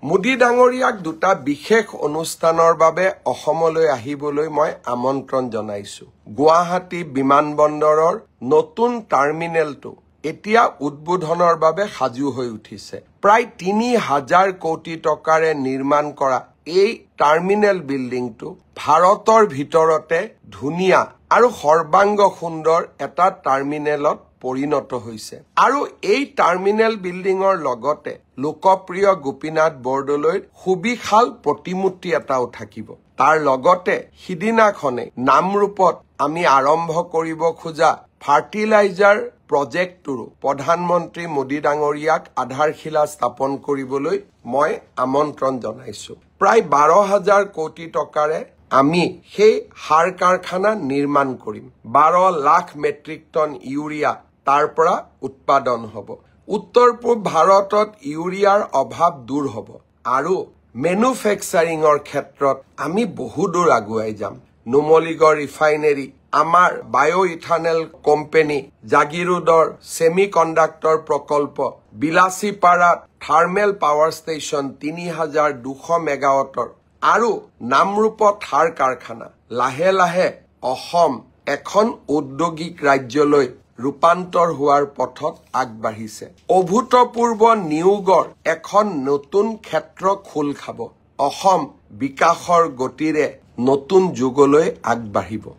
মোদী ডাঙৰীয়াক দুটা বিশেষ অনুষ্ঠানৰ বাবে অসমলৈ আহিবলৈ মই আমন্ত্ৰণ জনাইছো। গুৱাহাটী বিমানবন্দৰৰ নতুন টাৰ্মিনেলটো এতিয়া উদ্বোধনৰ বাবে সাজু হৈ উঠিছে। প্ৰায় ৩,০০০ কোটি টকাৰে নিৰ্মাণ কৰা এই টাৰ্মিনেল বিল্ডিংটো ভাৰতৰ ভিতৰতে ধুনীয়া আৰু সৰ্বাংগ সুন্দৰ এটা টাৰ্মিনেলত পৰিণত হৈছে। আৰু এই টাৰ্মিনেল বিল্ডিঙৰ লগতে লোকপ্ৰিয় গোপীনাথ বৰদলৈৰ সুবিশাল প্ৰতিমূৰ্তি এটাও থাকিব। তাৰ লগতে সিদিনাখনে নামৰূপত আমি আৰম্ভ কৰিব খোজা ফাৰ্টিলাইজাৰ প্ৰজেক্টটোৰো প্ৰধানমন্ত্ৰী মোদী ডাঙৰীয়াক আধাৰশিলা স্থাপন কৰিবলৈ মই আমন্ত্ৰণ জনাইছো। প্ৰায় ১২,০০০ কোটি টকাৰে আমি সেই সাৰ কাৰখানা নিৰ্মাণ কৰিম। ১২ লাখ মেট্ৰিক টন ইউৰিয়া তাৰ পৰা উৎপাদন হ'ব। উত্তৰ পূব ভাৰতত ইউৰিয়াৰ অভাৱ দূৰ হ'ব আৰু মেনুফেকচাৰিঙৰ ক্ষেত্ৰত আমি বহু দূৰ আগুৱাই যাম। নুমলীগড় ৰিফাইনেৰী, আমাৰ বায়' ইথানেল কোম্পানী, জাগিৰোডৰ ছেমি কণ্ডাক্টৰ প্ৰকল্প, বিলাচীপাৰাত থাৰ্মেল পাৱাৰ ষ্টেচন ৩,২০০ মেগাৱাটৰ আৰু নামৰূপত সাৰ কাৰখানা। লাহে লাহে অসম এখন ঔদ্যোগিক ৰাজ্যলৈ ৰূপান্তৰ হোৱাৰ পথত আগবাঢ়িছে। অভূতপূৰ্ব নিয়োগৰ এখন নতুন ক্ষেত্ৰ খোল খাব। অসম বিকাশৰ গতিৰে নতুন যুগলৈ আগবাঢ়িব।